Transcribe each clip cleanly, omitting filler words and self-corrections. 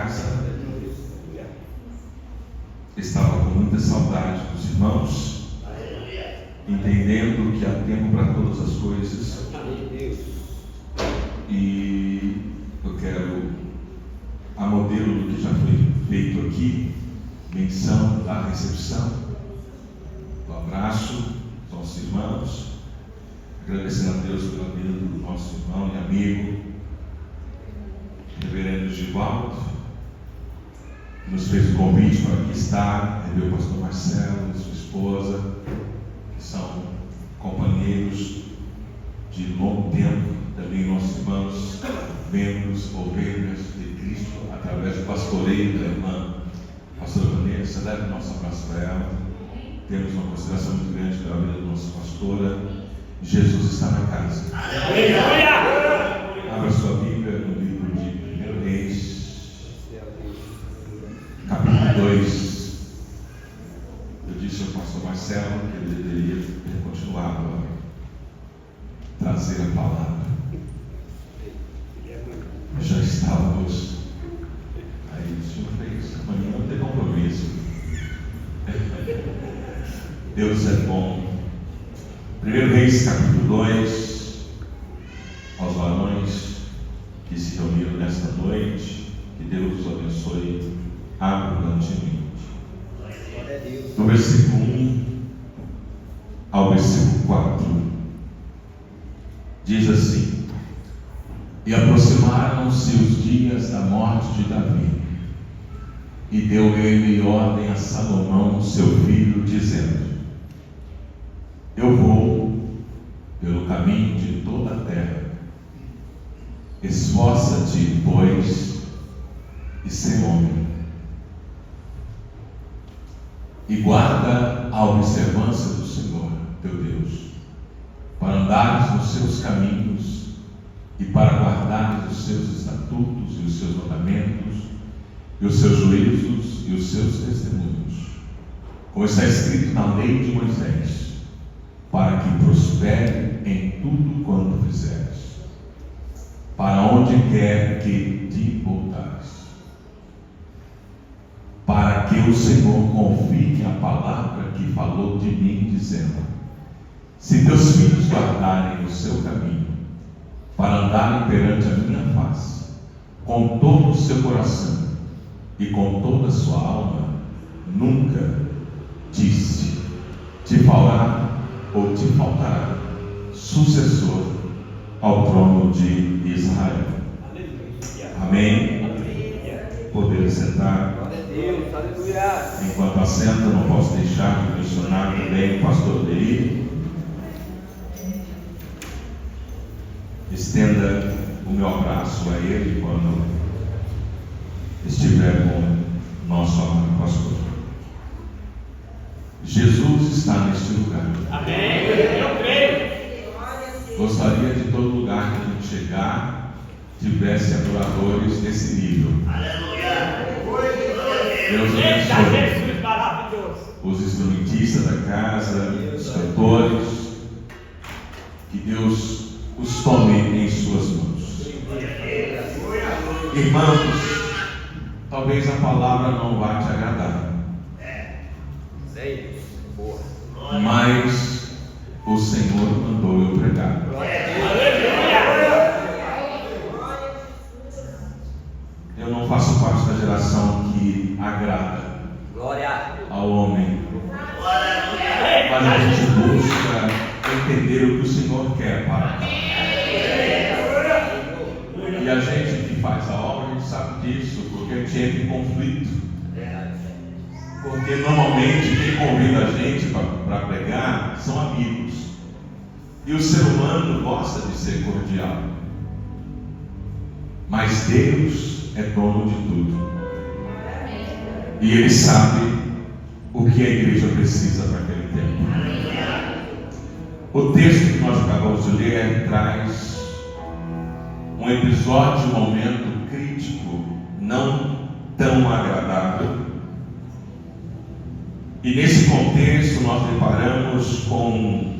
casa. Estava com muita saudade dos irmãos, entendendo que há tempo para todas as coisas. E eu quero, a modelo do que já foi feito aqui, menção da recepção, do abraço aos nossos irmãos, agradecendo a Deus pela vida do nosso irmão e amigo, reverendo Givaldo, que nos fez o convite para aqui estar, recebeu o pastor Marcelo e sua esposa, que são companheiros de longo tempo, também nossos irmãos, membros, ovelhas de Cristo, através do pastoreio da irmã pastora Vanessa. Leve o nosso abraço para ela. Temos uma consideração muito grande pela vida da nossa pastora. Jesus está na casa. Abra sua Bíblia no livro de 1 Reis, capítulo 2. Eu disse ao pastor Marcelo que ele deveria ter continuado a trazer a palavra. Já estávamos. Aí o senhor fez, amanhã não tem compromisso. Deus é bom. 1 Reis, capítulo 2. Aos varões que se reuniram nesta noite, que Deus os abençoe abundantemente. Do versículo 1 ao versículo 4, diz assim: E aproximaram-se os dias da morte de Davi, e deu ele ordem a Salomão, seu filho, dizendo: Eu vou pelo caminho de toda a terra. Esforça-te, pois, e sê homem, e guarda a observância do Senhor, teu Deus, para andares nos seus caminhos e para guardares os seus estatutos e os seus mandamentos, e os seus juízos e os seus testemunhos, como está escrito na lei de Moisés, para que prospere em tudo quanto fizeres, para onde quer que te voltares, para que o Senhor confirme a palavra que falou de mim, dizendo: Se teus filhos guardarem o seu caminho, para andarem perante a minha face, com todo o seu coração e com toda a sua alma, nunca te faltará ou te faltará sucessor ao trono de Israel. Amém? Poder sentar. Enquanto assenta, não posso deixar de mencionar também o pastor Deir. Estenda o meu abraço a ele quando estiver com nosso amado pastor. Jesus está neste lugar. Amém. Eu creio. Gostaria de todo lugar que a gente chegar tivesse adoradores desse nível. Aleluia. Deus abençoe os instrumentistas da casa, os cantores, que Deus os tome em suas mãos. Irmãos, talvez a palavra não vá te agradar, mas o Senhor mandou eu pregar. Eu não faço parte da geração que agrada ao homem, mas a gente busca entender o que o Senhor quer para nós. E a gente que faz a obra, a gente sabe disso, porque a gente entra em conflito. Porque normalmente quem convida a gente para pregar são amigos. E o ser humano gosta de ser cordial. Mas Deus é dono de tudo. E Ele sabe o que a igreja precisa para aquele tempo. O texto que nós acabamos de ler traz um episódio, um momento crítico, não tão agradável. E nesse contexto nós deparamos com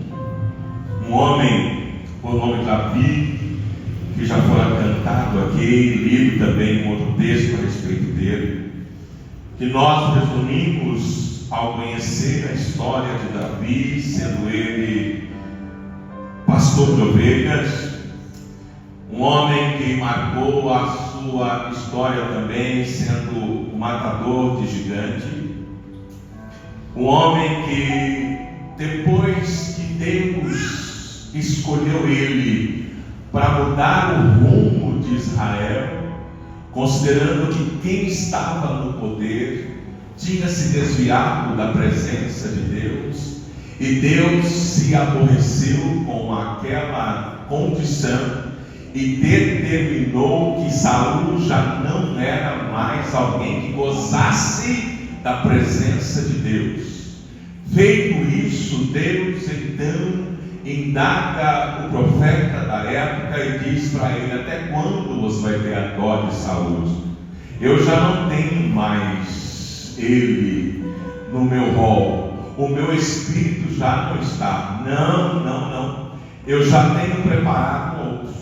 um homem por nome Davi, que já fora cantado aqui, lido também um outro texto a respeito dele, que nós resumimos ao conhecer a história de Davi, sendo ele pastor de ovelhas, um homem que marcou a sua história também, sendo um matador de gigante, um homem que depois que Deus escolheu ele para mudar o rumo de Israel, considerando que quem estava no poder tinha se desviado da presença de Deus, e Deus se aborreceu com aquela condição e determinou que Saul já não era mais alguém que gozasse da presença de Deus. Feito isso, Deus então indaga o profeta da época e diz para ele: até quando você vai ter a dó de Saul? Eu já não tenho mais ele no meu rol, o meu espírito já não está. Não, eu já tenho preparado um outro.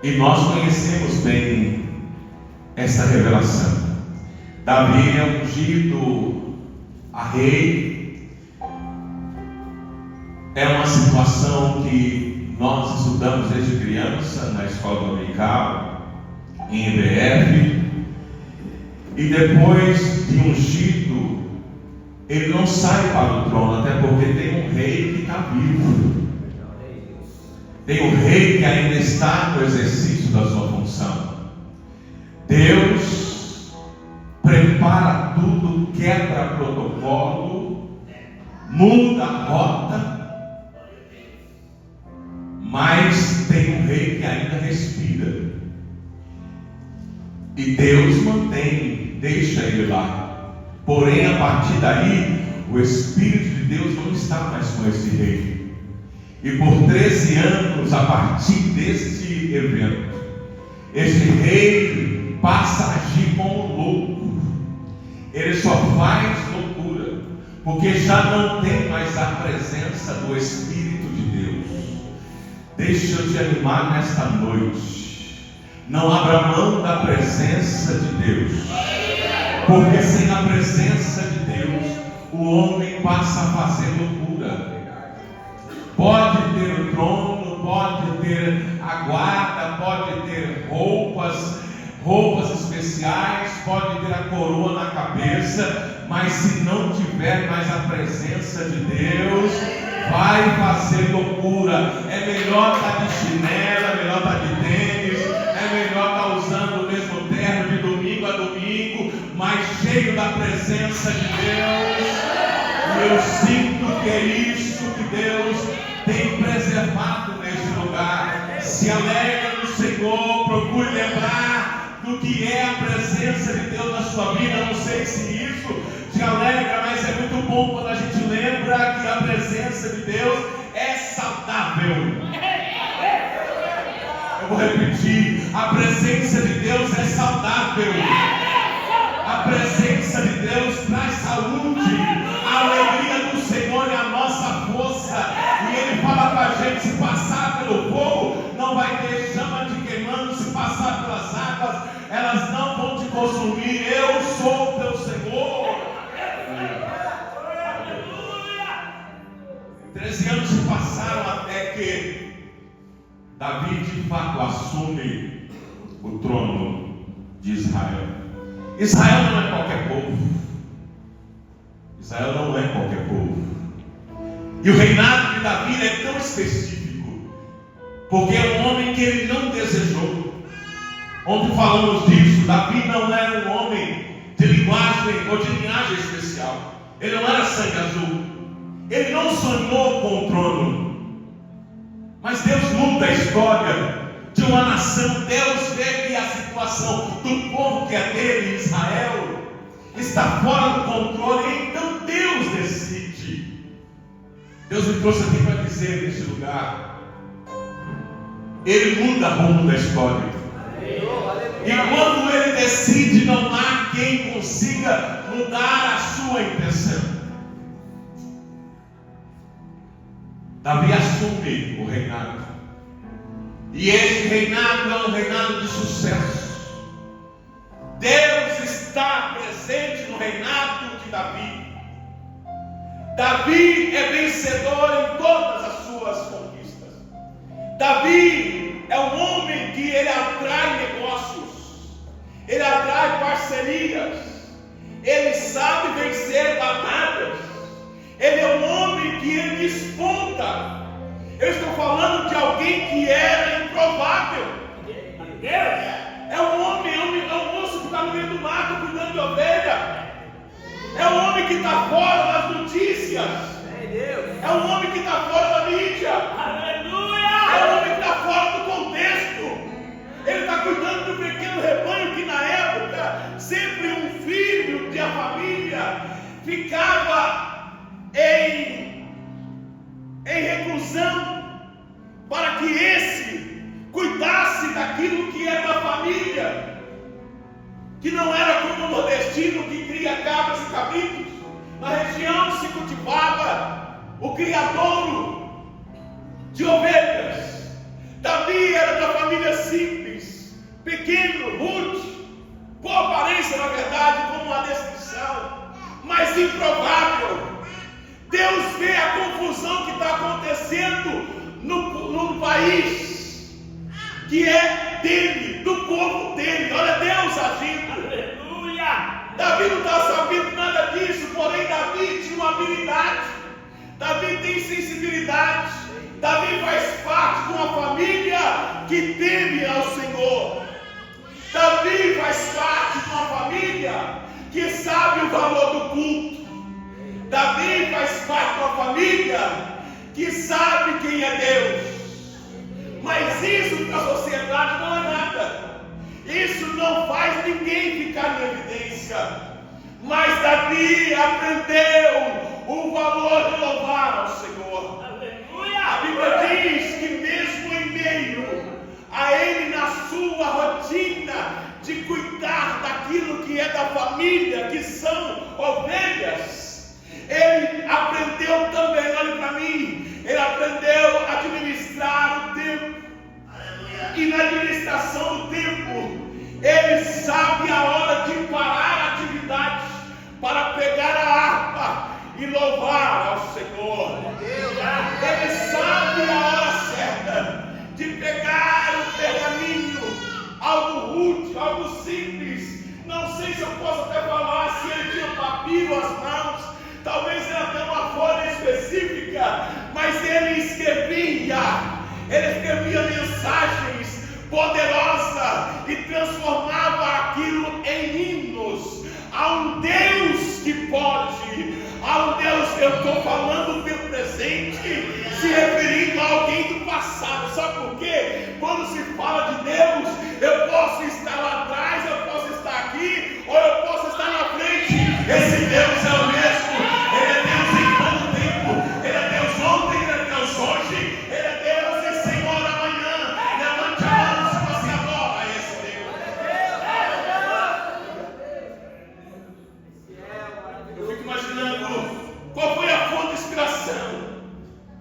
E nós conhecemos bem essa revelação. Davi é ungido a rei. É uma situação que nós estudamos desde criança na escola dominical, em EBF. E depois de ungido, ele não sai para o trono, até porque tem um rei que está vivo. Tem um rei que ainda está no exercício da sua função. Deus prepara tudo, quebra protocolo, muda a rota, mas tem um rei que ainda respira. E Deus mantém, deixa ele lá. Porém, a partir daí, o Espírito de Deus não está mais com esse rei. E por 13 anos, a partir deste evento, este rei passa a agir como louco. Ele só faz loucura, porque já não tem mais a presença do Espírito de Deus. Deixa eu te animar nesta noite. Não abra mão da presença de Deus, porque sem a presença de Deus, o homem passa a fazer loucura. Pode ter o trono, pode ter a guarda, pode ter roupas especiais, pode ter a coroa na cabeça, mas se não tiver mais a presença de Deus, vai fazer loucura. É melhor estar de chinela, é melhor estar de tênis, é melhor estar usando o mesmo terno de domingo a domingo, mas cheio da presença de Deus. E eu sinto que é isso que Deus tem preservado neste lugar. Se alegra no Senhor, procure lembrar do que é a presença de Deus na sua vida. Não sei se isso te alegra, mas é muito bom quando a gente lembra que a presença de Deus é saudável. Eu vou repetir: a presença de Deus é saudável. A presença de Deus traz saúde. A alegria do Senhor é a nossa força. E Ele fala para a gente: se passar pelo fogo, não vai ter chama te queimando. Se passar pelas águas, elas não vão te consumir. Eu sou o teu Senhor. 13 anos se passaram até que Davi de fato assume o trono de Israel. Israel não é qualquer povo. Israel não é qualquer povo. E o reinado de Davi é tão específico, porque é um homem que ele não desejou. Ontem falamos disso. Davi não era um homem de linguagem ou de linhagem especial. Ele não era sangue azul. Ele não sonhou com o trono. Mas Deus muda a história de uma nação. Deus vê que a situação do povo que é dele, Israel, está fora do controle. Então Deus decide. Deus me trouxe aqui para dizer nesse lugar: Ele muda o rumo da história. E quando Ele decide, não há quem consiga mudar a sua intenção. Davi assume o reinado. E esse reinado é um reinado de sucesso. Deus está presente no reinado de Davi. Davi é vencedor em todas as suas conquistas. Davi é um homem que ele atrai negócios, ele atrai parcerias, ele sabe vencer batalhas, ele é um homem que ele desponta. Eu estou falando de alguém que era improvável. É um homem, é um moço que está no meio do mato cuidando de ovelha. É um homem que está fora das notícias. É um homem que está fora da mídia. Aleluia! É um homem que está fora do contexto. Ele está cuidando do pequeno rebanho que na época sempre um filho de a família ficava em reclusão, para que esse cuidasse daquilo que era da família, que não era como o nordestino que cria cabras e cabritos. Na região se cultivava o criadouro de ovelhas. Davi era da família simples, pequeno, rude, boa aparência na verdade, como uma descrição, mas improvável. Deus vê a confusão que está acontecendo no país, que é dele, do povo dele. Olha Deus agindo. Aleluia! Davi não está sabendo nada disso, porém Davi tinha uma habilidade. Davi tem sensibilidade. Davi faz parte de uma família que teme ao Senhor. Davi faz parte de uma família que sabe o valor do culto. Davi faz parte de uma família que sabe quem é Deus. Mas isso para a sociedade não é nada. Isso não faz ninguém ficar em evidência. Mas Davi aprendeu o valor de louvar ao Senhor. Aleluia! A Bíblia diz que mesmo em meio a ele, na sua rotina de cuidar daquilo que é da família, que são ovelhas, ele aprendeu também, olhe para mim, ele aprendeu a administrar o tempo. E na administração do tempo, ele sabe a hora de parar a atividade para pegar a harpa e louvar ao Senhor. Ele sabe a hora certa de pegar o pergaminho, algo rude, algo simples. Não sei se eu posso até falar se ele tinha papiro às mãos, talvez era até uma folha específica, mas ele escrevia mensagens poderosas e transformava aquilo em hinos. Há um Deus que pode, há um Deus que eu estou falando do presente, se referindo a alguém do passado. Sabe por quê? Quando se fala de Deus, eu posso estar lá atrás, eu posso estar aqui, ou eu posso estar na frente. Esse Deus é o mesmo. Ele é Deus em todo tempo. Ele é Deus ontem, ele é Deus hoje. Ele é Deus e Senhor amanhã. Levante a mão se você adora esse Deus. Eu fico imaginando qual foi a fonte de inspiração.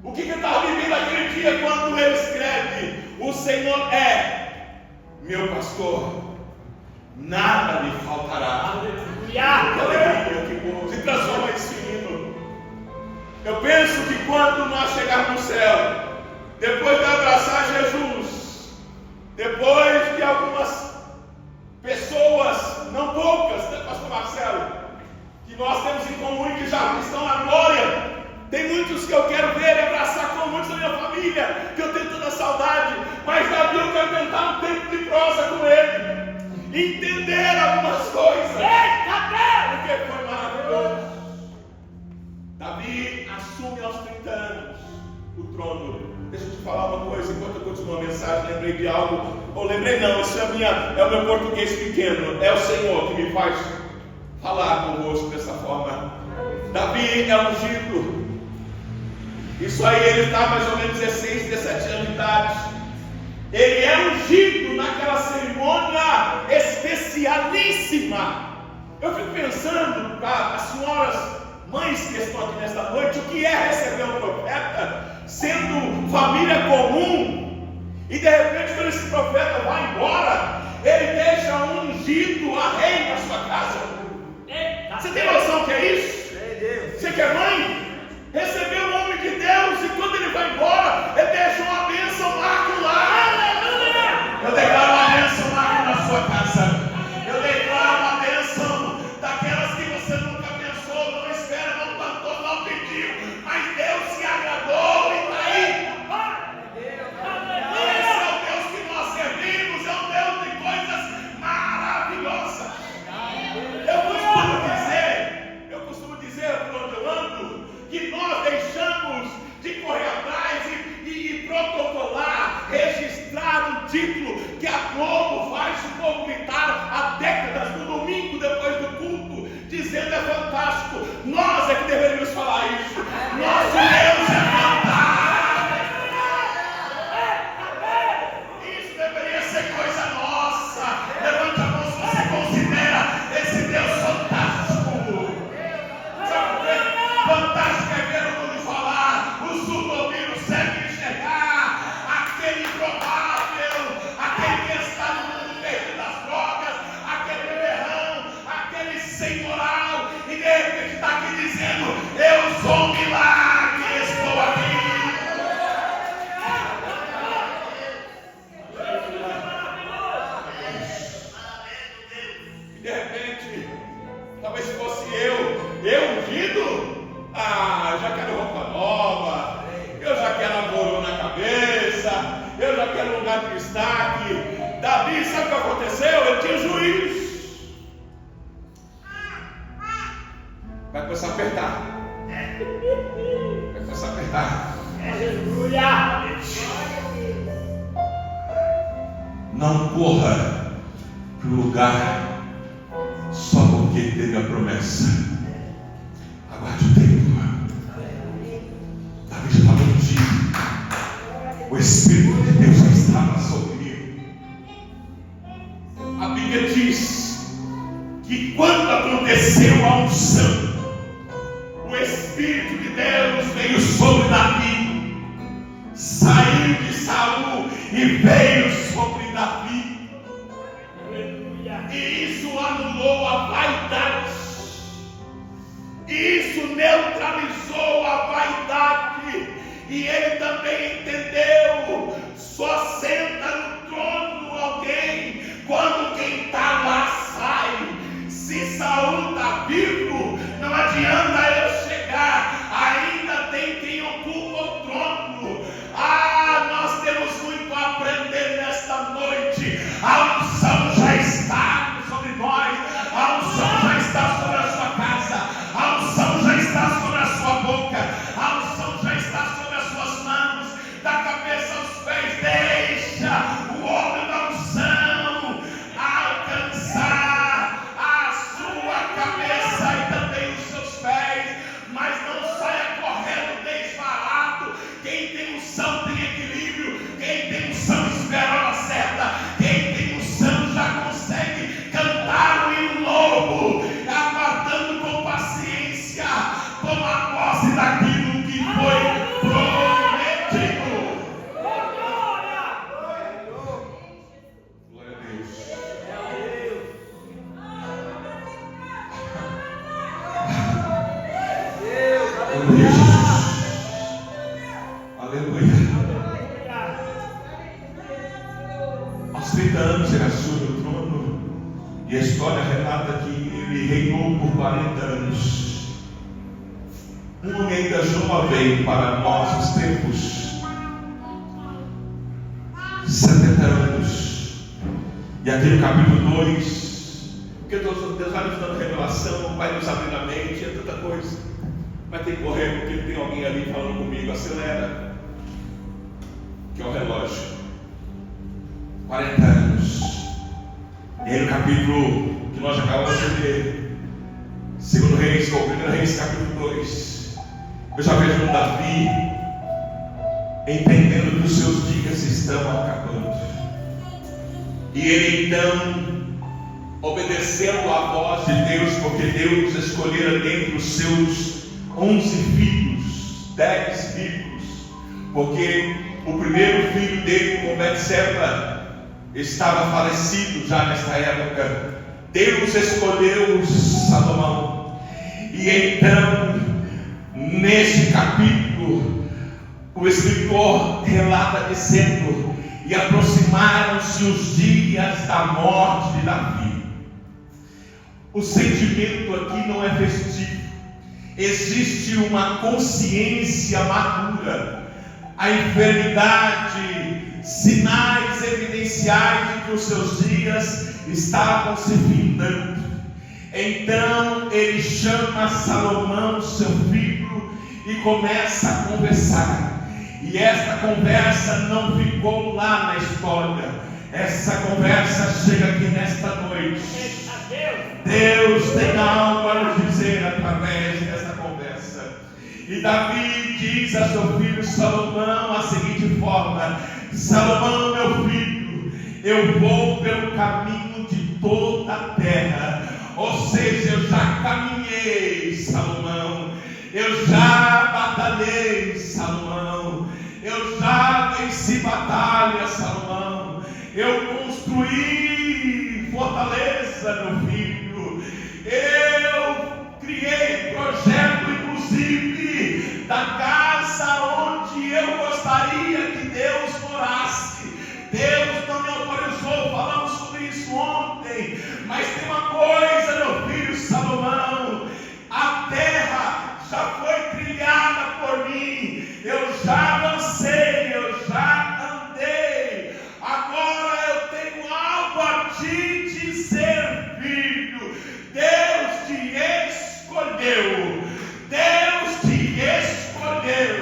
O que ele estava vivendo naquele dia quando ele escreve: o Senhor é meu pastor, nada me faltará. Aleluia, que bom, se transforma esse hino. Eu penso que quando nós chegarmos no céu, depois de abraçar Jesus, depois de algumas pessoas, não poucas, né, pastor Marcelo, que nós temos em comum e que já estão na glória, tem muitos que eu quero ver e abraçar, com muitos da minha família, que eu tenho toda saudade, mas Davi eu quero tentar um tempo de prosa com ele, entender algumas coisas. Porque foi maravilhoso. Davi assume aos 30 anos o trono. Deixa eu te falar uma coisa, enquanto eu continuo a mensagem, lembrei de algo. Ou lembrei não, isso é o meu português pequeno. É o Senhor que me faz falar convosco dessa forma. Davi é ungido. Isso aí, ele está mais ou menos 16, 17 anos de idade. Ele é ungido naquela cerimônia especialíssima. Eu fico pensando, para as senhoras mães que estão aqui nesta noite, o que é receber um profeta, sendo família comum, E de repente, quando esse profeta vai embora, ele deixa um ungido a rei na sua casa. Você tem noção que é isso? Você que é mãe? Recebeu o homem de Deus e quando ele vai embora, ele deixa uma bênção lá. Eu declaro uma bênção lá na sua casa. Eu declaro uma bênção daquelas que você nunca pensou, não espera, não plantou, não pediu, mas Deus se agradou e está aí. Esse é o Deus que nós servimos, é um Deus de coisas maravilhosas. Eu costumo dizer por onde eu ando, que nós deixamos de correr atrás e protocolar, registrar um título que a Globo faz o povo gritar há décadas no domingo depois do culto, dizendo é fantástico. Nós é que deveríamos falar isso. Nosso Deus é fantástico. Isso deveria ser coisa nossa. Levante a mão se você considera esse Deus fantástico. Sabe por quê? Fantástico é ver o mundo falar, o surdo ouvir, o cego enxergar, aquele improvável, aquele que está no mundo perdido das drogas, aquele beberrão, aquele sem moral, e de repente está aqui dizendo: eu sou um milagre, estou aqui. E de repente, talvez se fosse eu ungido, já quero roupa nova, eu já quero a coroa na cabeça, eu já quero um lugar de destaque. Davi, sabe o que aconteceu? Ele tinha juízo. Vai começar a apertar. Vai começar a apertar. Aleluia! Não corra para o lugar só porque teve a promessa. Aguarde o tempo. Davi já estava ungido. O Espírito de Deus já estava sobre ele. A Bíblia diz que quando aconteceu a unção, o Espírito de Deus veio sobre Davi, saiu de Saul e veio sobre Davi. E isso anulou a vaidade. Isso neutralizou a vaidade. E ele também entendeu: só senta no trono alguém quando quem está lá sai. Se Saul está vivo, não adianta eu chegar, ainda tem quem ocupa o trono. Nós temos muito a aprender nesta noite. A unção já está sobre nós, a unção já está sobre a sua casa, a unção já está sobre a sua boca, a unção já está sobre as suas mãos, da cabeça aos pés. Deixa o óleo da unção alcançar a sua cabeça e também os seus pés, mas não saia correndo desvarado. Quem tem unção tem equilíbrio, quem tem unção espera a hora certa, quem tem unção já consegue cantar o hino novo, aguardando com paciência, tomar posse daquilo que foi prometido. Glória a Deus. Aleluia, Jesus. Aleluia. Aos 30 anos ele assume o trono, e a história relata que ele reinou por 40 anos. Um homem ainda jovem para nossos tempos, 70 anos. E aqui no capítulo 2, porque Deus vai nos dando revelação, vai nos abrindo a mente, é tanta coisa. Mas tem que correr, porque tem alguém ali falando comigo: acelera, que é o relógio. 40 anos. E aí no capítulo que nós acabamos de ler, 2 Reis, ou 1 Reis, capítulo 2, eu já vejo um Davi entendendo que os seus dias estão acabando. E ele então, obedecendo à voz de Deus, porque Deus escolhera dentre os seus 11 filhos, 10 filhos, porque O primeiro filho dele, com Betseba, estava falecido já nesta época. Deus escolheu Salomão. E então, neste capítulo, o escritor relata dizendo: e aproximaram-se os dias da morte de Davi. O sentimento aqui não é festivo. Existe uma consciência madura. A enfermidade, sinais evidenciais de que os seus dias estavam se findando. Então ele chama Salomão, seu filho, e começa a conversar. E esta conversa não ficou lá na história. Essa conversa chega aqui nesta noite. Deus tem algo a nos dizer através dessa conversa. E Davi diz a seu filho Salomão a seguinte forma: Salomão, meu filho, eu vou pelo caminho de toda a terra. Ou seja, eu já caminhei, Salomão. Eu já batalhei, Salomão. Eu já venci batalha, Salomão. Eu construí fortaleza, meu filho. Eu criei projeto, inclusive, da casa onde eu gostaria que Deus morasse. Deus não me autorizou, falamos sobre isso ontem. Mas tem uma coisa, meu filho Salomão: a terra já foi trilhada por mim. Eu já avancei, eu já andei. Agora eu tenho algo a te dizer, filho. Deus te escolheu. Deus te escolheu.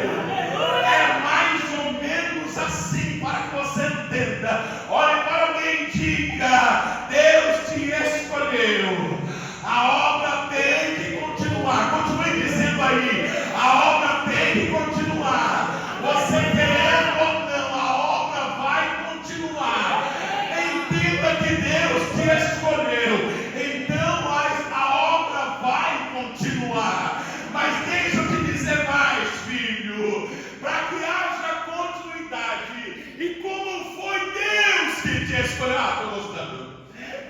É mais ou menos assim, para que você entenda. Olhe para alguém e diga: Deus te escolheu. A obra tem que continuar. Continue dizendo aí: a obra tem que continuar. Você querendo ou não, a obra vai continuar. Entenda que Deus te escolheu. Então a obra vai continuar. Mas deixa eu te dizer mais, filho, para que haja continuidade. E como foi Deus que te escolheu? Estou gostando.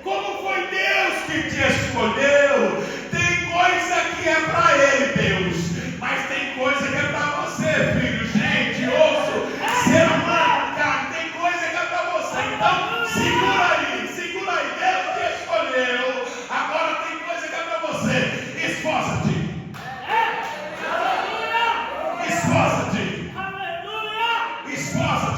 Como foi Deus que te escolheu? Tem coisa que é para Ele, Deus, mas tem coisa que é para você, filho. Gente, ouço, ser humano, cara, tem coisa que é para você. Então, segura aí. Deus te escolheu. Agora tem coisa que é para você. Esforça-te. Esforça-te.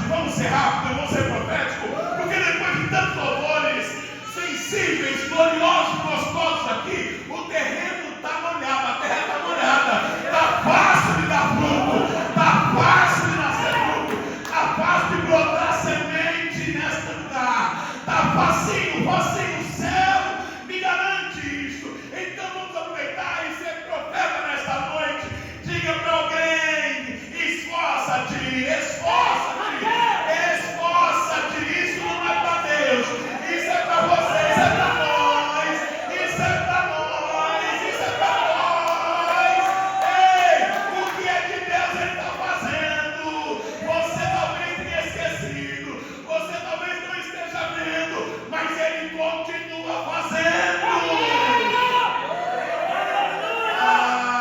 Vamos ser rápido, vamos ser profético, porque depois de tantos louvores sensíveis, gloriosos, gostosos aqui, o terreno está molhado, a terra está molhada. Está fácil de dar fruto, está fácil de nascer fruto, está fácil de brotar semente neste lugar. Está facinho, o céu me garante isso. Então vamos aproveitar e ser profeta nesta noite. Diga para alguém: esforça-te. Isso não é para Deus, isso é para você, isso é para nós, isso é para nós, isso é para nós. Ei, o que é que Deus está fazendo? Você talvez tenha esquecido, você talvez não esteja vendo, mas Ele continua fazendo.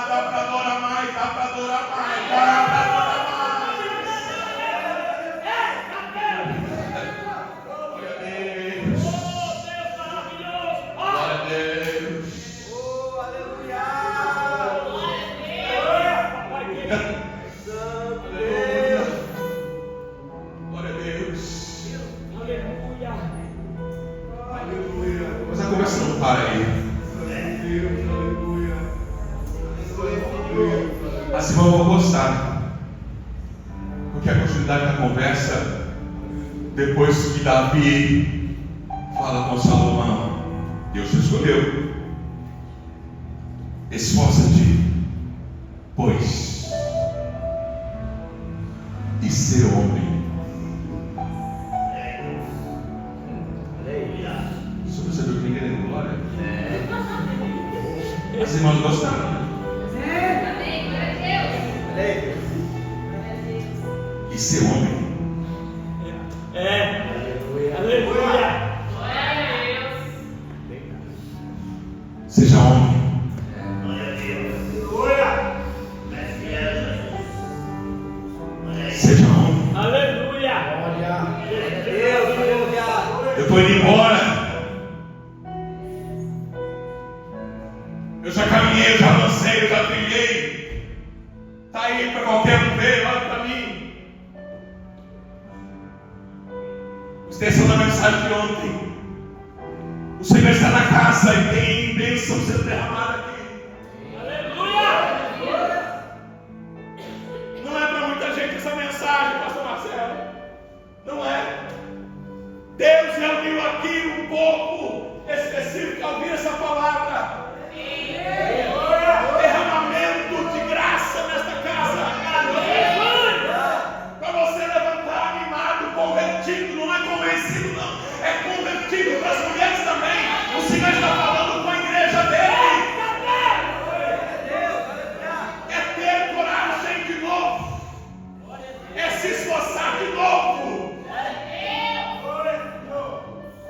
Dá para adorar mais, dá para adorar mais, dá para adorar mais. Mas a conversa não para aí. As irmãs vão gostar, porque a continuidade da conversa, depois que Davi fala com Salomão: Deus te escolheu. Esforça-te, pois, e ser homem. Você percebeu que ninguém deu glória? As irmãs gostaram? E ser homem. Seja homem. Seja homem. Aleluia. Eu estou indo embora. Eu já caminhei, eu já avancei, eu já trilhei. Está aí para qualquer um ver, olha para mim. Extensão da mensagem de ontem. O Senhor está na casa e tem bênção sendo derramada aqui. Aleluia. Não é para muita gente essa mensagem, pastor Marcelo. Não é. Deus reuniu aqui um povo específico a ouvir essa palavra. Derramamento de graça nesta casa. Para você levantar animado, convertido. Não é convencido, não. É convertido. Para as mulheres também. O Senhor está falando com a igreja dele. É ter coragem de novo. É se esforçar de novo.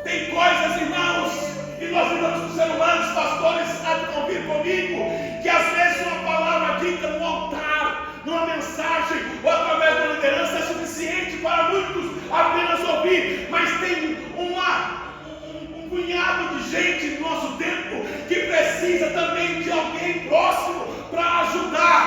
Tem coisas, irmãos, e nós lidamos com seres humanos, pastores, há de convir comigo, que às vezes uma palavra dita no altar, numa mensagem, ou através da liderança, é suficiente para muitos apenas ouvir, mas tem um punhado de gente no nosso tempo que precisa também de alguém próximo para ajudar.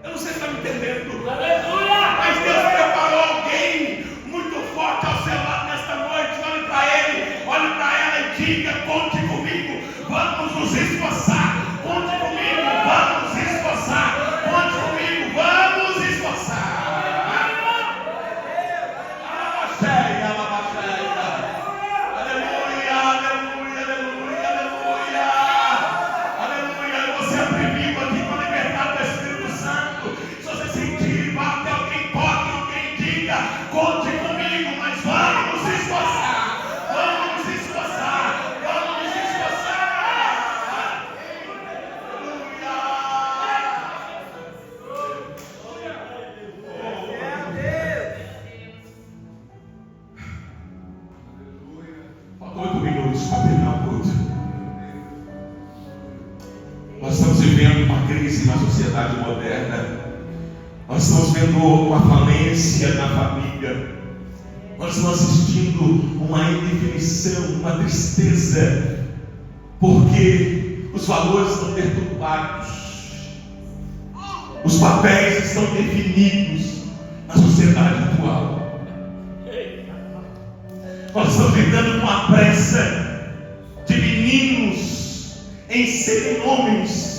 Eu não sei se está me entendendo. Aleluia. Mas Deus preparou alguém muito forte ao seu lado nesta noite. Olhe para ele, olhe para ela e diga: conte comigo, vamos nos esforçar. Conte comigo, vamos nos esforçar. Conte comigo, vamos nos esforçar. Aleluia, aleluia, aleluia, aleluia. Aleluia. Você atreviu aqui com a liberdade do Espírito Santo. Se você sentir, vá até alguém, toque alguém, diga: conte comigo, mas vamos nos esforçar. Vamos nos esforçar. Vamos nos esforçar. Faltam 8 minutos para terminar o culto. Nós estamos vivendo uma crise na sociedade moderna. Nós estamos vendo uma falência na família. Nós estamos assistindo uma indefinição, uma tristeza, porque os valores estão perturbados. Os papéis estão definidos na sociedade atual. Nós estamos lidando com a pressa de meninos em serem homens.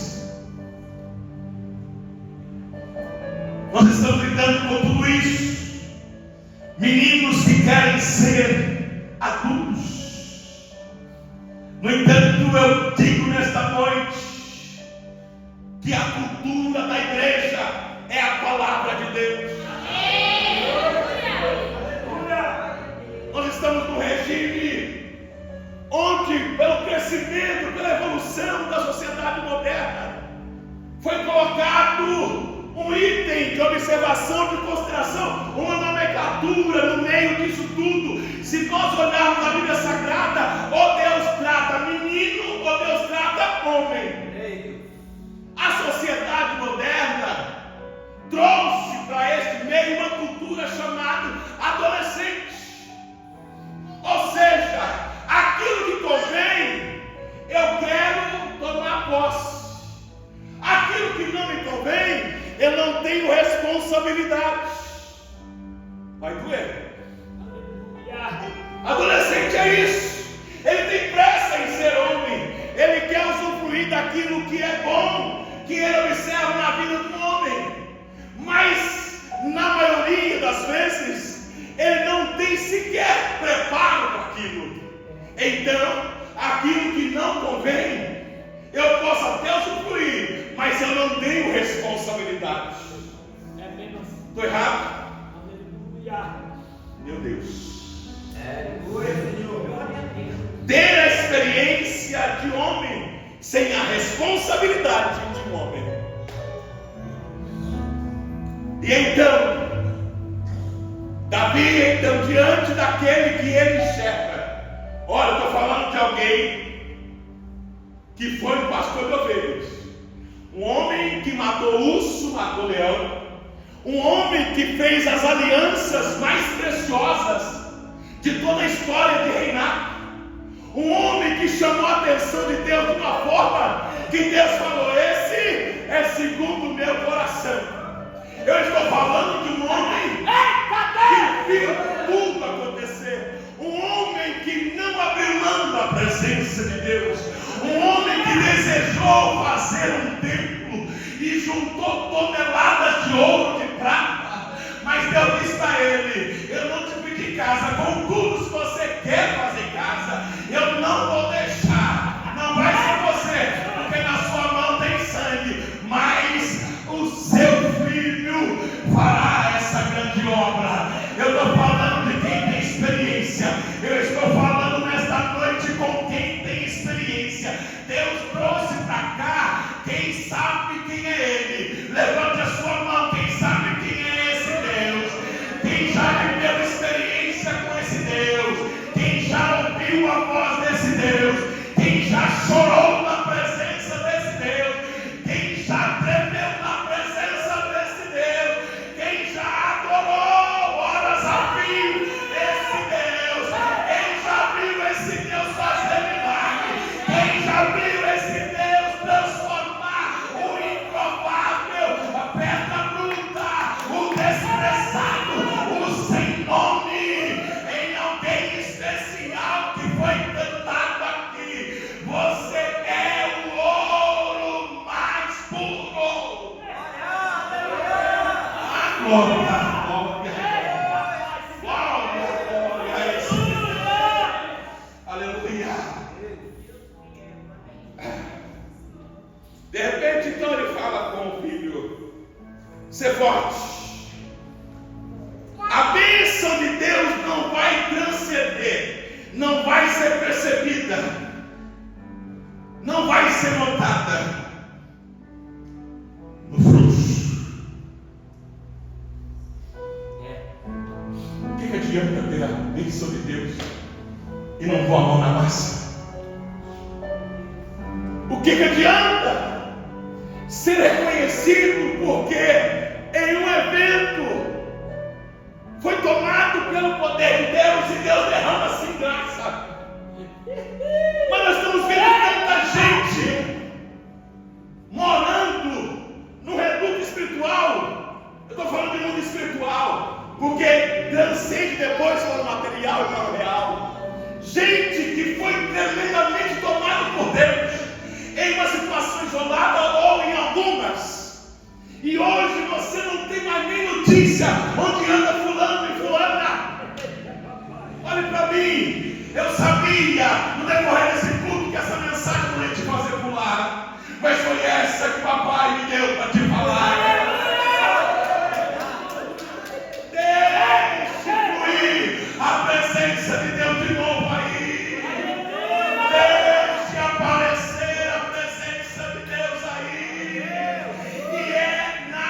Nós estamos lidando com tudo isso. Meninos que querem ser adultos. No entanto, eu digo nesta noite que a cultura da igreja é a palavra de Deus. Nós estamos num regime onde, pelo crescimento, pela evolução da sociedade moderna, foi colocado um item de observação, de consideração, uma nomenclatura no meio disso tudo. Se nós olharmos a Bíblia Sagrada, ou Deus trata menino, ou Deus trata homem. A sociedade moderna trouxe para este meio uma cultura chamada adolescente. Ou seja, aquilo que convém, eu quero tomar posse. Aquilo que não me convém, eu não tenho responsabilidade. Vai doer. Adolescente é isso. Ele tem pressa em ser homem. Ele quer usufruir daquilo que é bom, que ele observa na vida do homem. Mas, na maioria das vezes, ele não tem sequer preparo para aquilo. Então, aquilo que não convém, eu posso até usufruir, mas eu não tenho responsabilidade. É mesmo assim. Estou errado? Aleluia. Meu Deus. Senhor. Ter a experiência de homem sem a responsabilidade de um homem. E então, Davi, então, diante daquele que ele enxerga, olha, eu estou falando de alguém que foi um pastor de ovelhas, um homem que matou urso, matou leão, um homem que fez as alianças mais preciosas de toda a história de reinado, um homem que chamou a atenção de Deus de uma forma que Deus falou: esse é segundo o meu coração. Eu estou falando de um homem que viu tudo acontecer, um homem que não abriu mão da presença de Deus, um homem que desejou fazer um templo e juntou toneladas de ouro, de prata, mas Deus disse para ele: eu não te pedi casa, contudo, se você quer fazer casa, eu não vou deixar, não vai ser você, porque na sua mão tem sangue, mas o seu filho fará essa grande obra. Eu estou falando de quem tem experiência, eu estou falando nesta noite com quem tem experiência. Deus trouxe para cá quem sabe quem é Ele. Levante a sua mão, quem sabe quem é esse Deus, quem já viveu experiência com esse Deus, quem já ouviu a voz desse Deus, quem já chorou na presença desse Deus, quem já tremeu na presença desse Deus, quem já adorou horas a fim esse Deus, quem já viu esse Deus fazer milagre, quem já viu esse Deus transformar o improvável, a pedra bruta, o desprezado, o sem nome, em alguém especial que foi cantado aqui. Você é o ouro mais puro. Glória, glória a esse Deus. Aleluia. De repente, então, ele fala com o filho: ser forte. A bênção de Deus não vai transcender, não vai ser percebida, não vai ser notada no fluxo. O que adianta ter a bênção de Deus e não pôr a mão na massa? O que adianta ser reconhecido porque em um evento foi tomado pelo poder de Deus e Deus derrama assim graça? Mas nós estamos vendo tanta gente morando no reduto espiritual. Eu estou falando de mundo espiritual, porque transcende depois para o material e para o real. Gente que foi tremendamente tomado por Deus em uma situação isolada ou em algumas, e hoje você não tem mais nem notícia onde anda fulano e fulana. Olhe para mim, eu sabia no decorrer desse culto que essa mensagem não ia te fazer pular, mas foi essa que o papai me deu para te falar. Deixe fluir a presença de Deus de novo aí. Deixe aparecer a presença de Deus aí. E é na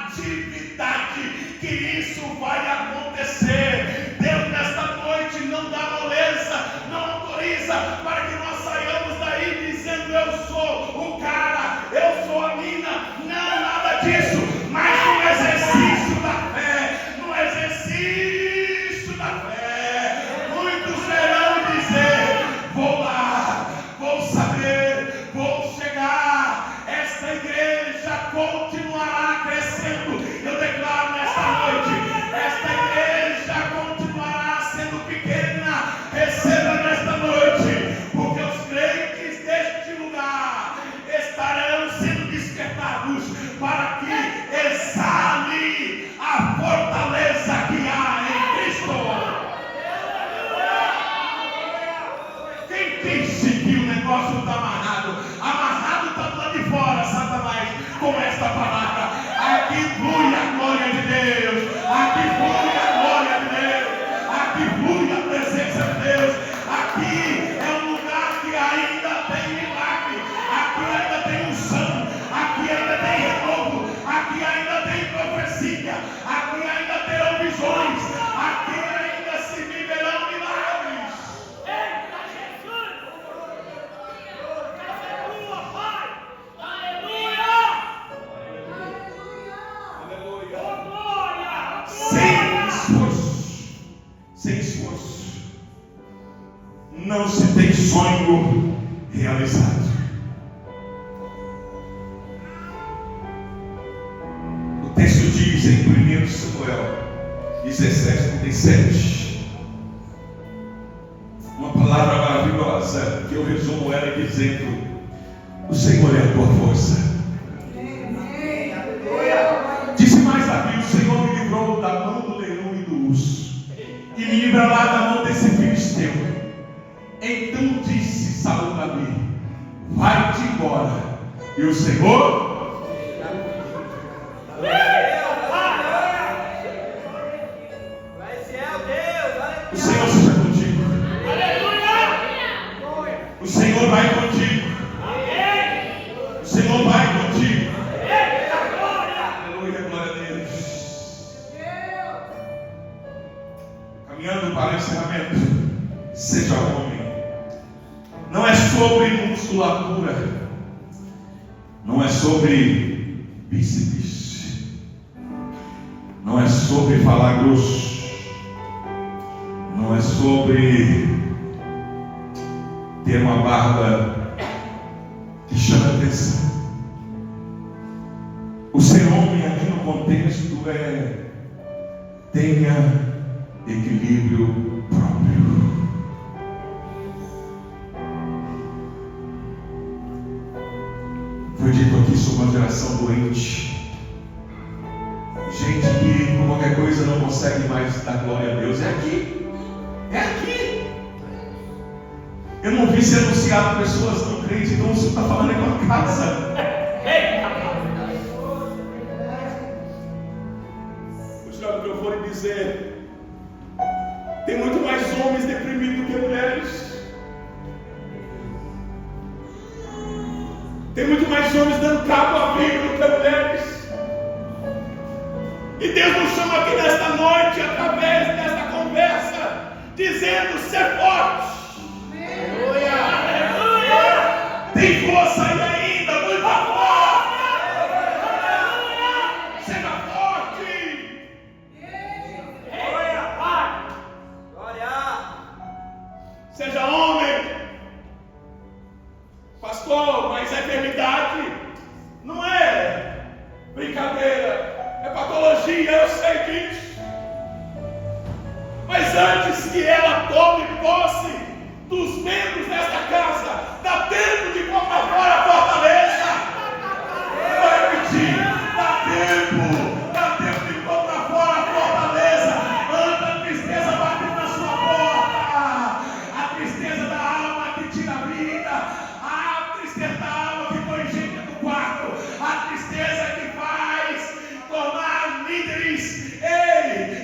atividade que isso vai acontecer. Deus nesta noite não dá moleza, não autoriza para que nós saiamos daí dizendo: eu sou o cara, eu sou a mina. Não, nada disso. Mas no exercício da fé, no exercício da fé, muitos verão dizer: vou lá, vou saber, vou chegar. Esta igreja continuará crescendo. Eu declaro nesta noite: esta igreja continuará sendo pequena. Receba nesta noite, porque os crentes deste lugar estarão sendo despertados para que exale a fortaleza que há em Cristo. Quem disse que o negócio está amarrado? Amarrado está do lado de fora, Satanás, com esta palavra. Aqui flui a glória de Deus. Aqui flui a glória de Deus. Aqui flui a presença de Deus. Aqui é um lugar que ainda tem milagre. Aqui ainda tem unção. Aqui ainda tem renovo. Aqui ainda tem profecia. Aqui ainda terão visões. Aqui ainda se viverão milagres. não se tem sonho realizado. O texto diz em 1 Samuel 17:37, uma palavra maravilhosa que eu resumo ela dizendo: o Senhor é a tua força. Disse mais Davi: o Senhor me livrou da mão do leão e do urso, e me livrará da mão desse filisteu. Então disse Saul a Davi: vai-te embora, e o Senhor seja contigo. O Senhor vai contigo. O Senhor vai contigo. Aleluia, glória a Deus. Caminhando para o encerramento. Seja homem. Não é sobre musculatura. Não é sobre bíceps. Não é sobre falar grosso. Não é sobre ter uma barba que chama atenção. O ser homem aqui no contexto é: tenha equilíbrio próprio. Foi dito aqui sobre uma geração doente. Gente que por qualquer coisa não consegue mais dar glória a Deus. É aqui. É aqui. Eu não vi ser anunciado pessoas não crentes, então você está falando em uma casa. Vou tirar o microfone e dizer: tem muito mais homens deprimidos do que mulheres. Tem muito mais homens dando cabo à vida do que mulheres. E Deus nos chama aqui nesta noite, através desta conversa, dizendo: ser forte. Aleluia. Aleluia. Tem força aí ainda, muita força. Seja forte. Glória. Seja homem. Pastor, mas a enfermidade não é brincadeira, é patologia, eu sei disso. Mas antes que ela tome posse dos membros desta casa, dá tempo de colocar fora a fortaleza. Eu vou repetir: dá tempo de colocar fora a fortaleza. Antes a tristeza bate na sua porta, a tristeza da alma que tira a vida, a tristeza da alma que põe gente no quarto, a tristeza que faz tornar líderes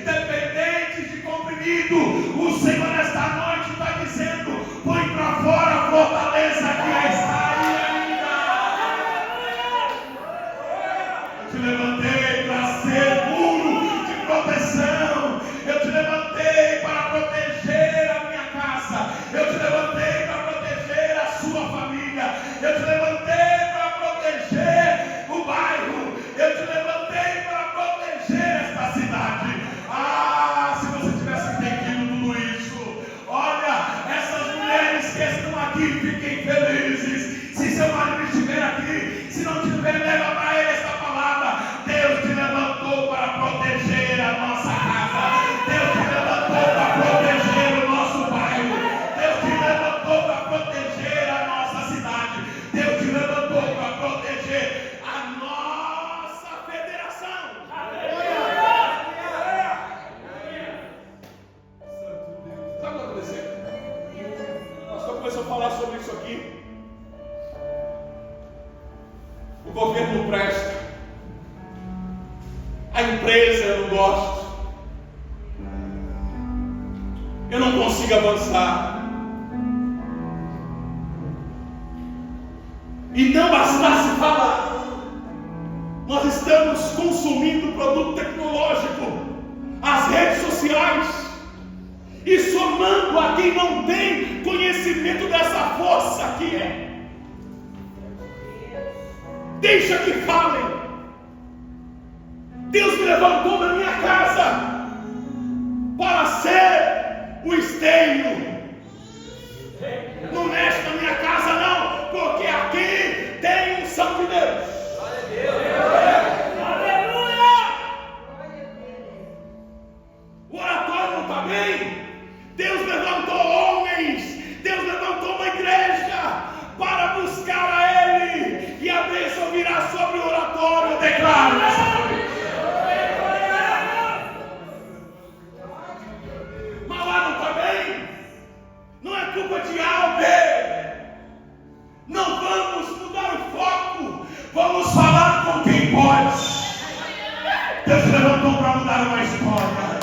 dependentes de comprimido. O Senhor nesta noite está dizendo: põe para fora a fortaleza que está aí ainda. Eu te levantei para ser muro de proteção. Eu te levantei para proteger a minha casa. Eu te levantei para proteger a sua família. Eu te levantei para proteger o bairro. Eu te levantei para proteger esta cidade. Se você tivesse entendido tudo isso, olha, essas mulheres que estão aqui, fiquem felizes. Se seu marido estiver aqui, se não tiver, leva para ele esta palavra. Deus te levantou para proteger a nossa casa. Deus te levantou para proteger o nosso bairro. Deus te levantou para proteger a nossa cidade. Deus te levantou para proteger a nossa federação. Sabe o que aconteceu? Nós começamos a falar sobre isso aqui. O governo não presta. A empresa eu não gosto. Eu não consigo avançar. E não bastasse falar, nós estamos consumindo produto tecnológico, as redes sociais, e somando a quem não tem conhecimento dessa força que é. Deixa que falem. Deus me levantou na minha casa para ser o esteio é culpa de Albert. Não vamos mudar o foco. Vamos falar com quem pode. Deus levantou para mudar uma história.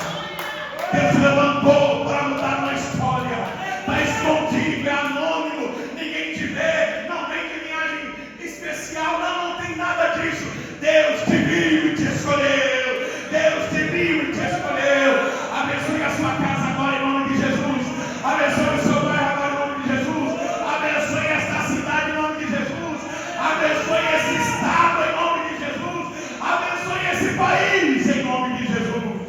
Deus levantou para mudar uma história. Está escondido, é anônimo, ninguém te vê, não vem de linhagem especial, não tem nada disso. Deus te viu e te escolheu. Deus te viu e te escolheu. Abençoe a sua casa agora em nome de Jesus. Abençoe o seu bairro agora em nome de Jesus. Abençoe esta cidade em nome de Jesus. Abençoe esse estado em nome de Jesus. Abençoe esse país em nome de Jesus.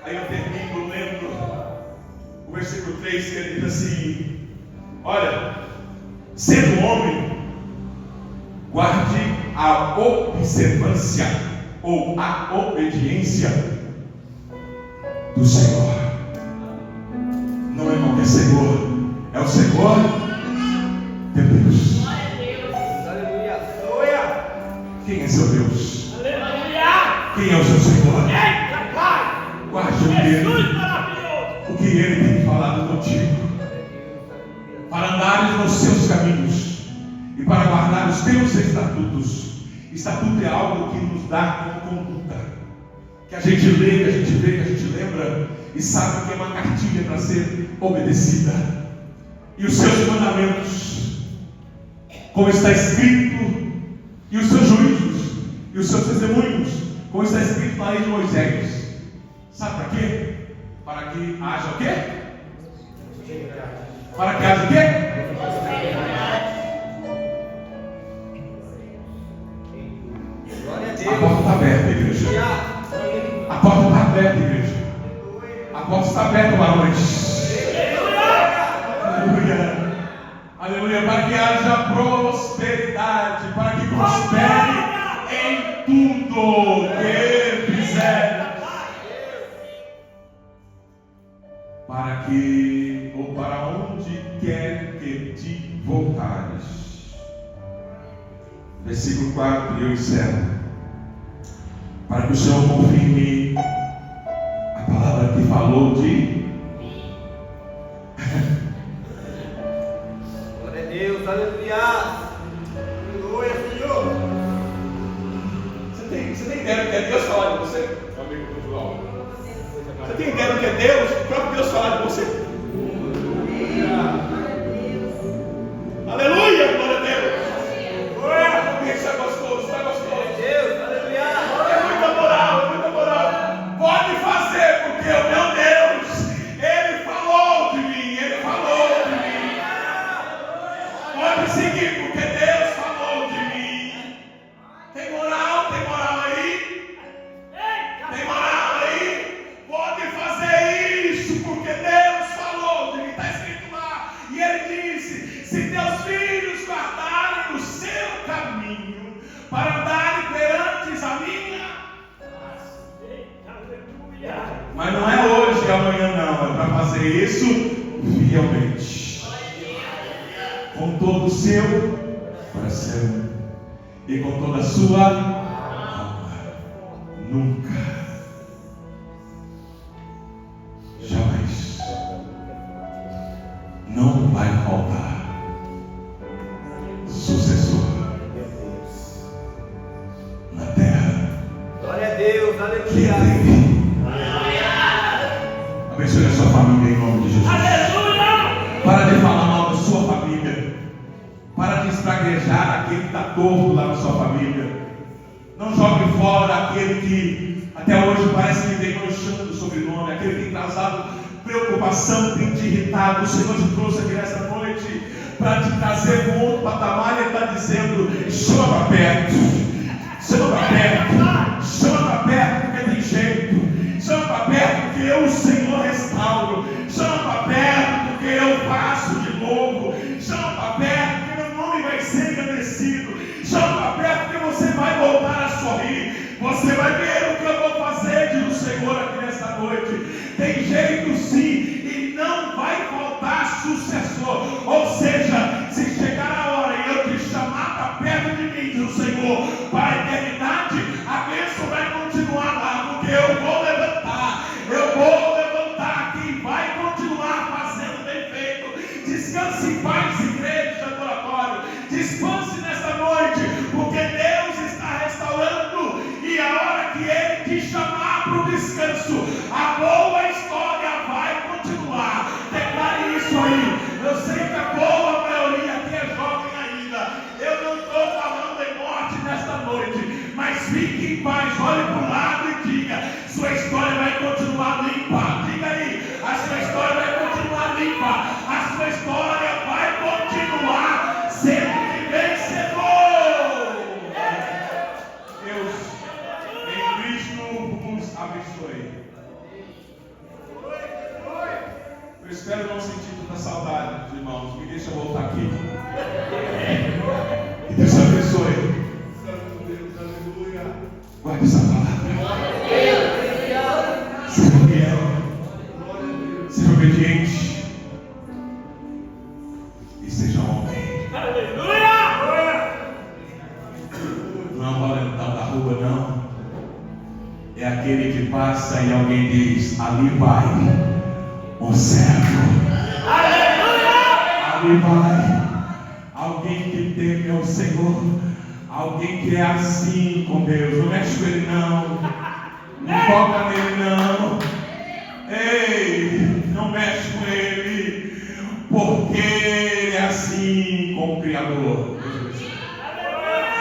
Aí eu termino lendo o versículo 3, que ele diz assim: olha, sendo homem, guarde a observância ou a obediência do Senhor. Não é qualquer Senhor, é o Senhor de Deus. Quem é seu Deus? Quem é o seu Senhor? Guarde o que Ele tem falado contigo, para andares nos seus caminhos e para guardar os teus estatutos. Estatuto é algo que nos dá como conduta, que a gente lê, que a gente vê, que a gente lembra e sabe que é uma cartilha para ser obedecida. E os seus mandamentos, como está escrito, e os seus juízos, e os seus testemunhos, como está escrito na lei de Moisés. Sabe para quê? Para que haja o quê? Para que haja o quê? A porta está aberta, igreja. A porta está aberta, igreja. A porta está aberta, varões. Aleluia. Aleluia. Para que haja prosperidade. Para que prospere em tudo que fizer. Para que, ou para onde quer que te voltares. Versículo 4, e eu encerro. Para que o Senhor confirme a palavra que falou de glória a Deus, aleluia. Aleluia, Senhor. Você tem ideia do que é Deus falar de você? Meu amigo João. Você tem ideia do que é Deus? O próprio Deus falar de você? Aleluia, glória a Deus. Isso é gostoso, está gostoso. Deus, aleluia. É muita moral, é muita moral. Pode fazer, porque o meu Deus, Ele falou de mim, Ele falou de mim. Pode seguir, porque Deus falou de mim. Tem moral aí? Tem moral aí? Pode fazer isso, porque Deus falou de mim. Está escrito lá. E Ele disse: se teus filhos guardarem o seu caminho, para andarem perantes a minha. Mas não é hoje e amanhã não, é para fazer isso fielmente, com todo o seu coração e com toda a sua alma. Nunca, jamais, não vai faltar sucessor na terra. Glória a Deus, Que aleluia. tem. Abençoe a sua família em nome de Jesus. Para de falar mal da sua família. Para de espraguejar aquele que está torto lá na sua família. Não jogue fora aquele que até hoje parece que vem manchando o sobrenome, aquele que tem causado preocupação, tem te irritado. O Senhor te trouxe aqui nessa noite para te trazer um outro patamar. Ele está dizendo: chama para perto, chama para perto, chama para perto, porque tem jeito. Chama para perto, porque eu, o Senhor, restauro. Chama para perto, porque eu faço de novo. Chama para perto, porque meu nome vai ser engrandecido. Chama para perto, porque você vai voltar a sorrir. Você vai ver o que eu vou fazer, diz o Senhor aqui nesta noite. Tem jeito sim, e não vai faltar sucessor. Ou seja, se chegar a hora e eu te chamar para perto de mim, diz o Senhor, para a eternidade, a bênção vai continuar. continuar lá, porque eu vou levantar quem vai continuar fazendo bem feito. Descanse em paz, igreja de adoratório. Descanse nessa noite, porque Deus está restaurando, e a hora que Ele te chamar para o descanso, a boa história vai continuar. Declare isso aí. Eu sei que a boa maioria aqui é jovem ainda. Eu não estou falando em morte nesta noite, mas fique em paz, olhe para o lado e diga: sua história vai continuar limpa. Diga aí: a sua história vai continuar limpa. A sua história vai continuar sendo vencedor. Deus em Cristo nos abençoe. Eu espero não sentir tanta saudade, irmãos. Me deixa eu voltar aqui. Que Deus abençoe. Guarde essa palavra. Seja fiel. Seja obediente. E seja homem. Não é um valentão da rua, não. É aquele que passa e alguém diz: ali vai o servo. Ali vai alguém que teme ao Senhor. Alguém que é assim com Deus. Não mexe com ele, não. Não toca nele, não. Ei, não mexe com ele, porque ele é assim com o Criador.